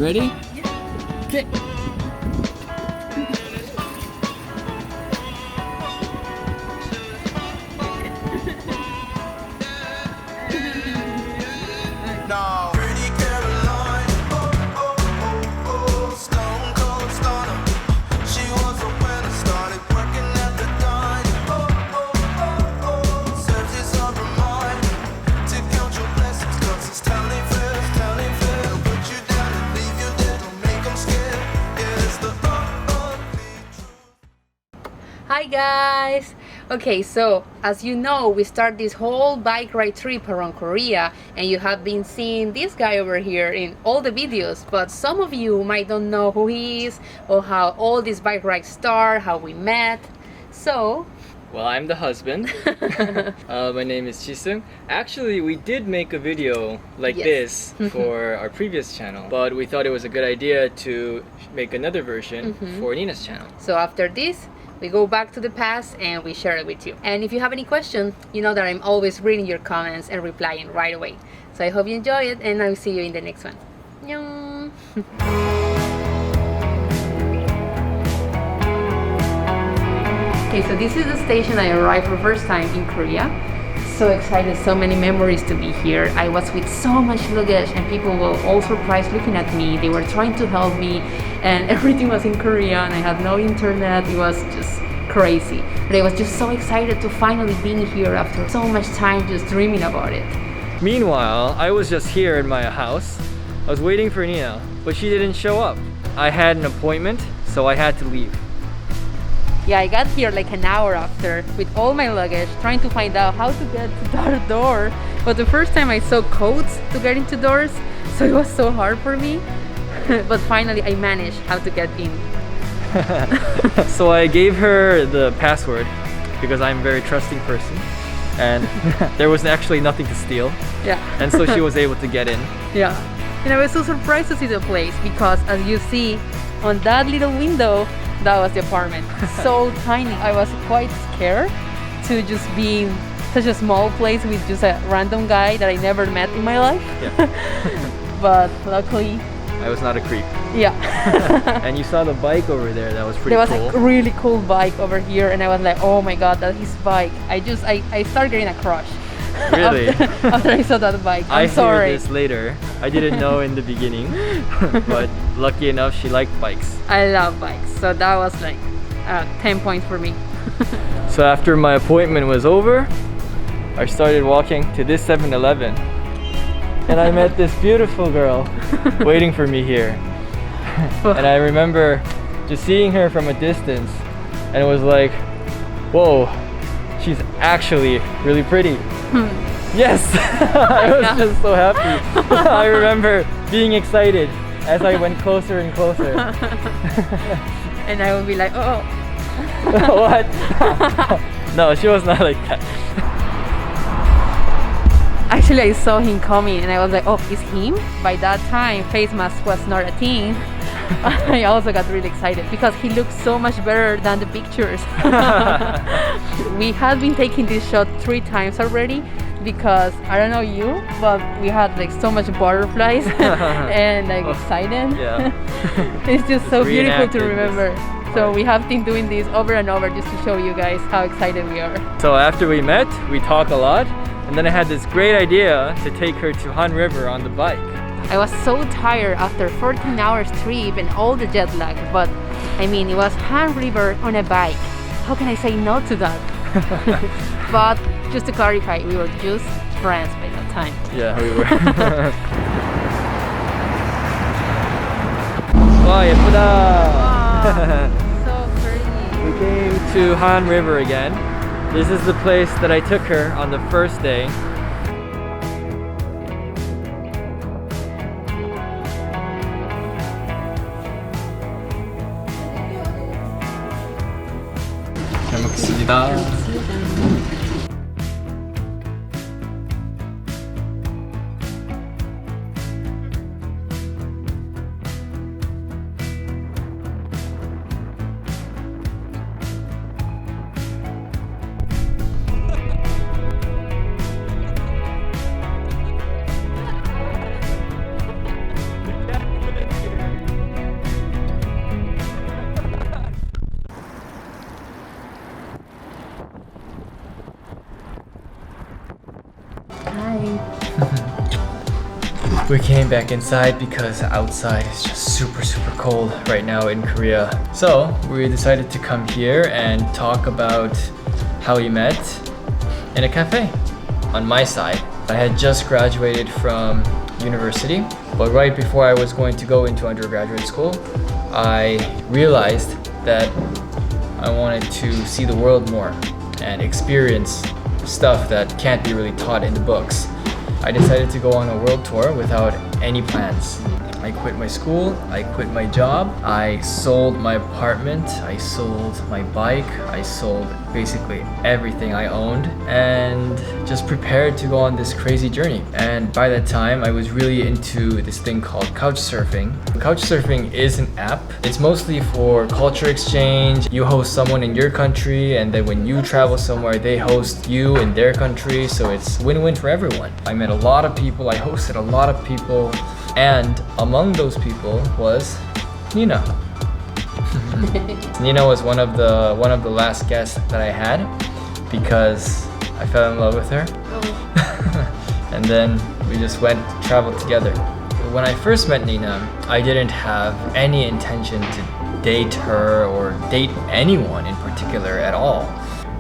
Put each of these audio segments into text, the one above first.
Ready? Okay. No. Pretty Caroline, stone cold stunner. She was a winner, started working at the dine. Serves you some reminder to count your blessings, 'cause it's telling fast, telling fast. They'll put you down and leave you dead, don't make them scared. Yeah, it's the Hi guys! Okay, so as you know, we start this whole bike ride trip around Korea, and you have been seeing this guy over here in all the videos, but some of you might not know who he is or how all these bike rides start, how we met. So Well, I'm the husband. My name is Jisung. Actually, we did make a video like Yes. this for our previous channel, but we thought it was a good idea to make another version for Nina's channel. So after this, we go back to the past and we share it with you. And if you have any question, you know that I'm always reading your comments and replying right away. So I hope you enjoy it, and I'll see you in the next one. Annyeong. Okay, so this is the station I arrived for the first time in Korea. So excited, so many memories to be here. I was with so much luggage and people were all surprised looking at me. They were trying to help me and everything was in Korean. I had no internet. It was just crazy. But I was just so excited to finally being here after so much time just dreaming about it. Meanwhile, I was just here in my house. I was waiting for Nina, but she didn't show up. I had an appointment, so I had to leave. Yeah, I got here like an hour after with all my luggage, trying to find out how to get to that door. But the first time I saw codes to get into doors, so it was so hard for me. But finally I managed how to get in. So I gave her the password because I'm a very trusting person, and there was actually nothing to steal. Yeah. And so she was able to get in. Yeah. And I was so surprised to see the place because as you see on that little window, that was the apartment. So tiny. I was quite scared to just be in such a small place with just a random guy that I never met in my life. Yeah. But luckily, I was not a creep. yeah. And you saw the bike over there, that was pretty There was cool. a really cool bike over here and I was like, oh my god, that's his bike. I started getting a crush. Really? after I saw that bike. I'm I sorry. hear this later. I didn't know in the beginning, but lucky enough she liked bikes. I love bikes, so that was like 10 points for me. So after my appointment was over, I started walking to this 7-Eleven. And I met this beautiful girl waiting for me here. And I remember just seeing her from a distance and it was like, whoa, she's actually really pretty. Yes! I was just so happy. I remember being excited as I went closer and closer. And I would be like, oh. What? No, she was not like that. Actually, I saw him coming and I was like, oh, it's him? By that time, face mask was not a thing. I also got really excited because he looked so much better than the pictures. We had been taking this shot 3 times already because, I don't know you, but we had like so much butterflies and like excited. Yeah. It's just so beautiful to reenacted remember. So we have been doing this over and over just to show you guys how excited we are. So after we met, we talked a lot, and then I had this great idea to take her to Han River on the bike. I was so tired after 14 hours trip and all the jet lag, but I mean, it was Han River on a bike. How can I say no to that? But just to clarify, we were just friends by that time. Yeah, we were. Wow, 예쁘다. Wow, so pretty. We came to Han River again. This is the place that I took her on the first day. 잘 먹겠습니다. we came back inside because outside is just super cold right now in Korea. So we decided to come here and talk about how we met in a cafe. On my side, I had just graduated from university, but right before I was going to go into undergraduate school, I realized that I wanted to see the world more and experience stuff that can't be really taught in the books. I decided to go on a world tour without any plans. I quit my school, I quit my job, I sold my apartment, I sold my bike, I sold basically everything I owned and just prepared to go on this crazy journey. And by that time, I was really into this thing called couchsurfing. Couchsurfing is an app. It's mostly for culture exchange. You host someone in your country, and then when you travel somewhere, they host you in their country, so it's win-win for everyone. I met a lot of people, I hosted a lot of people, and among those people was Nina. Nina was one of the last guests that I had because I fell in love with her. And then we just went to travel together. When I first met Nina, I didn't have any intention to date her or date anyone in particular at all.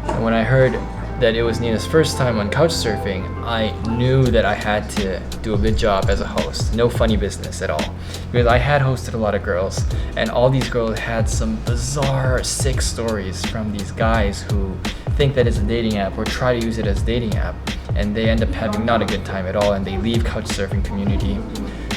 And when I heard that it was Nina's first time on couchsurfing, I knew that I had to do a good job as a host. No funny business at all. Because I had hosted a lot of girls, and all these girls had some bizarre, sick stories from these guys who think that it's a dating app or try to use it as a dating app, and they end up having not a good time at all, and they leave couchsurfing community.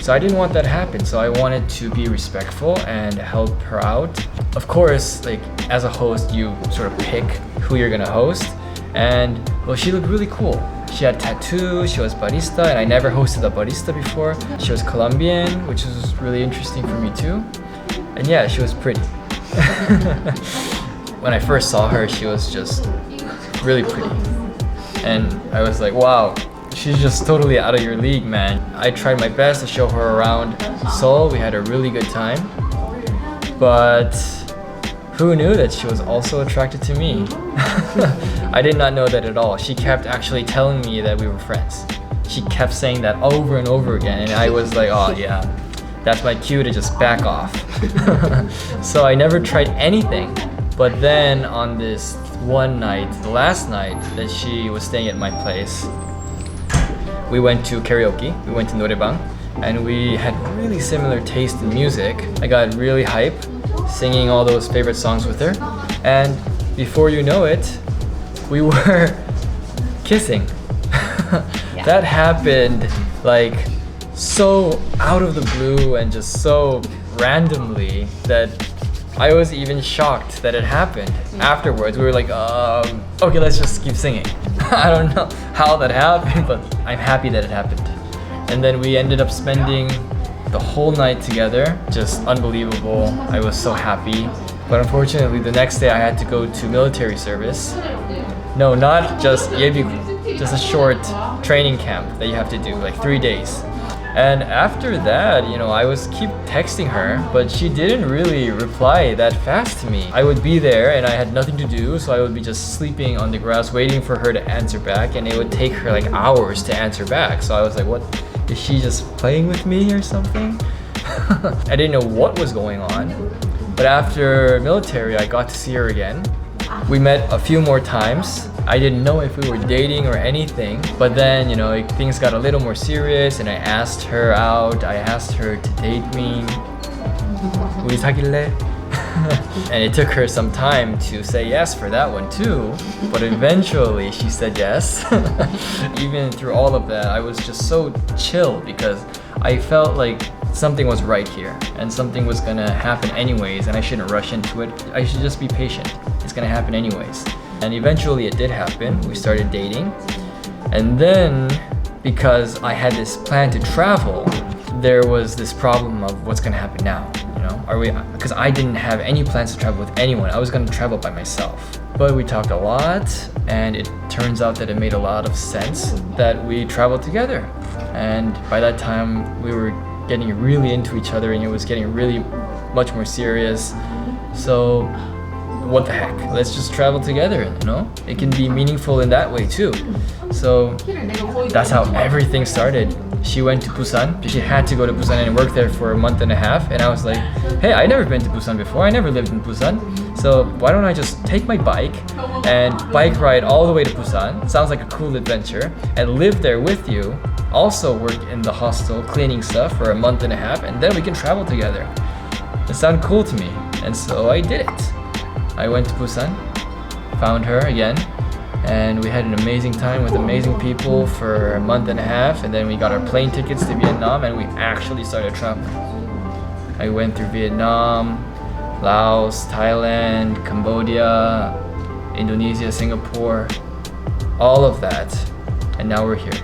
So I didn't want that to happen, so I wanted to be respectful and help her out. Of course, like as a host, you sort of pick who you're gonna host. And well, she looked really cool. She had tattoos, she was barista, and I never hosted a barista before. She was Colombian, which was really interesting for me too. And yeah, she was pretty. When I first saw her, she was just really pretty. And I was like, wow, she's just totally out of your league, man. I tried my best to show her around Seoul. We had a really good time. But who knew that she was also attracted to me? I did not know that at all. She kept actually telling me that we were friends. She kept saying that over and over again, and I was like, oh yeah, that's my cue to just back off. So I never tried anything. But then on this one night, the last night that she was staying at my place, we went to karaoke, we went to 노래방, and we had really similar taste in music. I got really hype singing all those favorite songs with her, and before you know it, we were kissing. That happened like so out of the blue and just so randomly that I was even shocked that it happened. Afterwards, we were like, okay, let's just keep singing. I don't know how that happened, but I'm happy that it happened. And then we ended up spending the whole night together. Just unbelievable. I was so happy. But unfortunately, the next day I had to go to military service. No, not just 예비군, just a short training camp that you have to do, like 3 days. And after that, you know, I was keep texting her, but she didn't really reply that fast to me. I would be there and I had nothing to do, so I would be just sleeping on the grass waiting for her to answer back, and it would take her like hours to answer back. So I was like, what, is she just playing with me or something? I didn't know what was going on. But after military, I got to see her again. We met a few more times. I didn't know if we were dating or anything, but then, you know, things got a little more serious and I asked her out. I asked her to date me. 우리 사귈래? And it took her some time to say yes for that one too, but eventually she said yes. Even through all of that, I was just so chill because I felt like something was right here and something was gonna happen anyways, and I shouldn't rush into it. I should just be patient. It's gonna happen anyways. And eventually it did happen. We started dating. And then, because I had this plan to travel, there was this problem of what's gonna happen now. You know, because I didn't have any plans to travel with anyone. I was gonna travel by myself. But we talked a lot, and it turns out that it made a lot of sense that we traveled together. And by that time, we were getting really into each other, and it was getting really much more serious. So what the heck, let's just travel together, you know? It can be meaningful in that way too. So that's how everything started. she went to Busan. She had to go to Busan and work there for a month and a half. And I was like, hey, I never been to Busan before. I never lived in Busan. So why don't I just take my bike and bike ride all the way to Busan? Sounds like a cool adventure. And live there with you. Also work in the hostel cleaning stuff for a month and a half. And then we can travel together. It sounded cool to me. And so I did it. I went to Busan, found her again. And we had an amazing time with amazing people for a month and a half, and then we got our plane tickets to Vietnam and we actually started traveling. I went through Vietnam, Laos, Thailand, Cambodia, Indonesia, Singapore, all of that, and now we're here.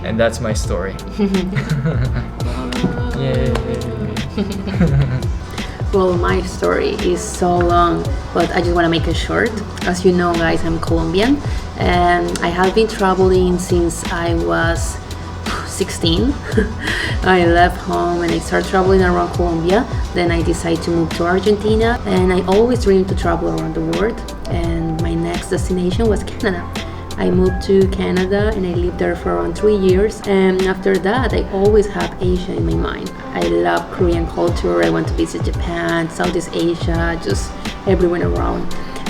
And that's my story. Yay. Well, my story is so long, but I just want to make it short. As you know, guys, I'm Colombian, and I have been traveling since I was 16. I left home and I started traveling around Colombia. Then I decided to move to Argentina, and I always dreamed to travel around the world. And my next destination was Canada. I moved to Canada and I lived there for around 3 years, and after that I always have Asia in my mind. I love Korean culture. I want to visit Japan, Southeast Asia, just everywhere around.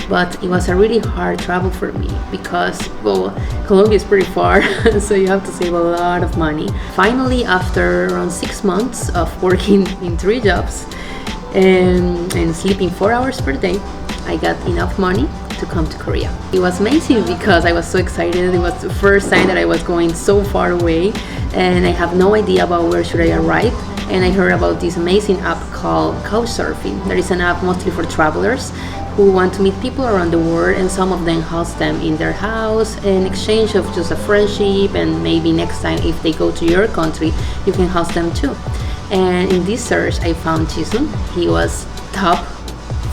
But it was a really hard travel for me because, well, Colombia is pretty far, so you have to save a lot of money. Finally, after around 6 months of working in 3 jobs and sleeping 4 hours per day, I got enough money to come to Korea. It was amazing because I was so excited. It was the first time that I was going so far away, and I have no idea about where should I arrive. And I heard about this amazing app called Couchsurfing. There is an app mostly for travelers who want to meet people around the world, and some of them host them in their house in exchange of just a friendship, and maybe next time if they go to your country you can host them too. And in this search I found Jisun. He was top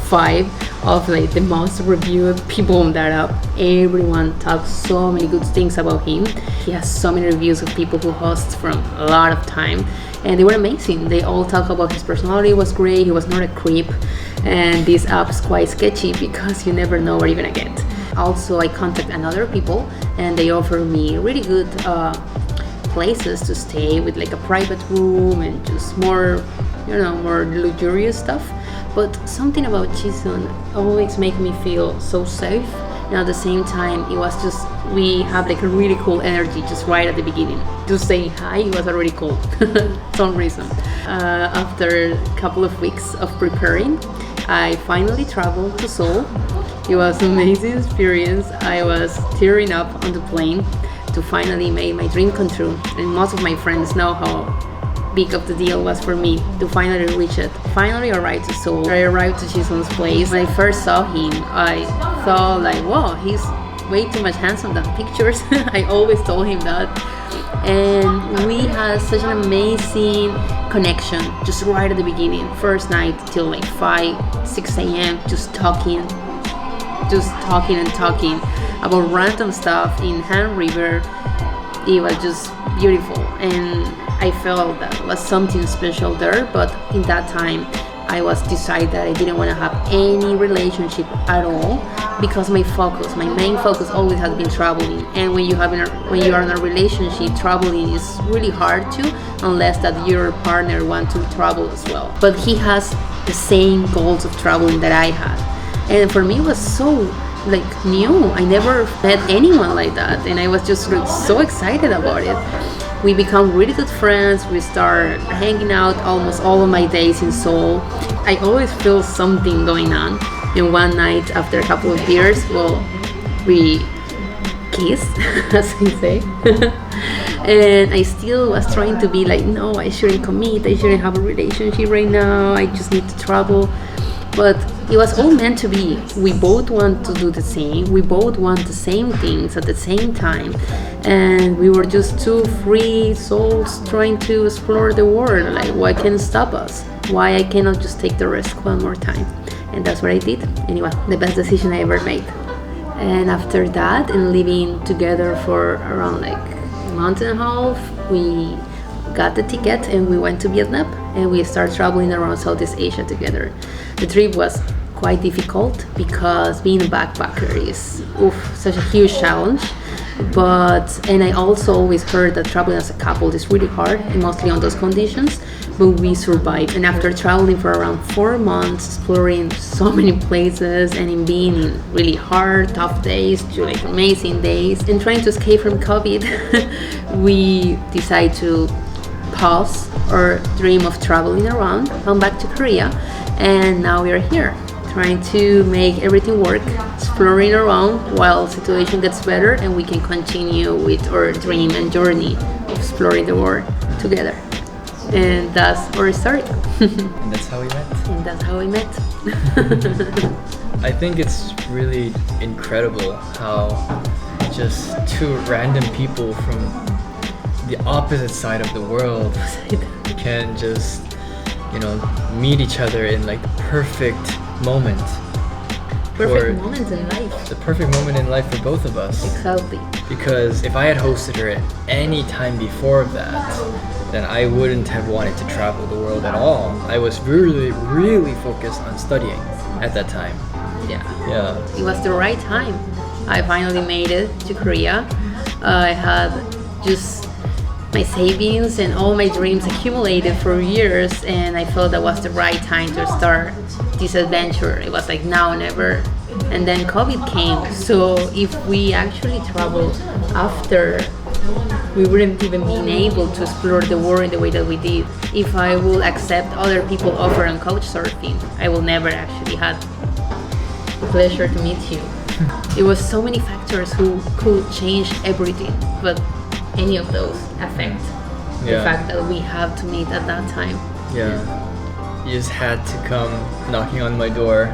5 of like the most reviewed people on that app. Everyone talks so many good things about him. He has so many reviews of people who host from a lot of time, and they were amazing. They all talk about his personality was great. He was not a creep, and this app is quite sketchy because you never know what you're gonna get. Also, I contact another people and they offer me really good places to stay with like a private room and just more, more luxurious stuff. But something about Jisun always make me feel so safe, and at the same time it was just, we have like a really cool energy just right at the beginning. Just saying hi, it was already cool. Some reason. After a couple of weeks of preparing, I finally traveled to Seoul. It was an amazing experience. I was tearing up on the plane to finally make my dream come true, and most of my friends know how big of the deal was for me to finally reach it. Finally arrived to Seoul. I arrived to Jisun's place. When I first saw him, I thought like, wow, he's way too much handsome than pictures. I always told him that. And we had such an amazing connection just right at the beginning. First night till like 5, 6 a.m. just talking and talking about random stuff in Han River. It was just beautiful, and I felt that was something special there. But in that time I was decided that I didn't want to have any relationship at all, because my main focus always has been traveling. And when you are in a relationship, traveling is really hard to, unless that your partner wants to travel as well. But he has the same goals of traveling that I had, and for me it was so like new. I never met anyone like that, and I was just like so excited about it. We become really good friends. We start hanging out almost all of my days in Seoul. I always feel something going on, and one night after a couple of beers, well, we kissed, as I say. And I still was trying to be like, no, I shouldn't commit, I shouldn't have a relationship right now, I just need to travel. But it was all meant to be. We both want to do the same. We both want the same things at the same time. And we were just two free souls trying to explore the world. Like, what can stop us? Why I cannot just take the risk one more time? And that's what I did. And it was the best decision I ever made. And after that, and living together for around like a month and a half, we got the ticket and we went to Vietnam, and we started traveling around Southeast Asia together. The trip was quite difficult because being a backpacker is such a huge challenge, And I also always heard that traveling as a couple is really hard, and mostly on those conditions, but we survived. And after traveling for around 4 months, exploring so many places, and in being in really hard, tough days to like amazing days, and trying to escape from COVID, we decided to pause our dream of traveling around, come back to Korea, and now we are here, trying to make everything work, exploring around while the situation gets better and we can continue with our dream and journey of exploring the world together. And that's our story. And that's how we met. And that's how we met. I think it's really incredible how just two random people from the opposite side of the world can just, you know, meet each other in like the perfect moment. Perfect moment in life. The perfect moment in life for both of us. Exactly. Because if I had hosted her at any time before that, then I wouldn't have wanted to travel the world at all. I was really, really focused on studying at that time. Yeah. It was the right time. I finally made it to Korea. I had just my savings and all my dreams accumulated for years, and I felt that was the right time to start this adventure. It was like now or never. And then COVID came, so if we actually traveled after, we wouldn't even been able to explore the world in the way that we did. If I will accept other people offer on couchsurfing, I will never actually had the pleasure to meet you. It was so many factors who could change everything, but any of those affect the fact that we have to meet at that time. Yeah. You just had to come knocking on my door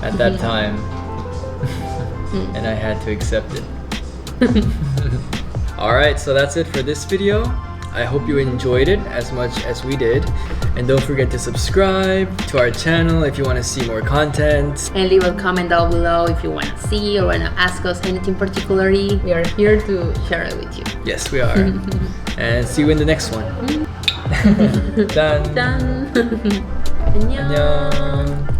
at that time. And I had to accept it. Alright, so that's it for this video. I hope you enjoyed it as much as we did. And don't forget to subscribe to our channel if you want to see more content. And leave a comment down below if you want to see or want to ask us anything particularly. We are here to share it with you. Yes, we are. And see you in the next one. Done. Done. 안녕. 안녕.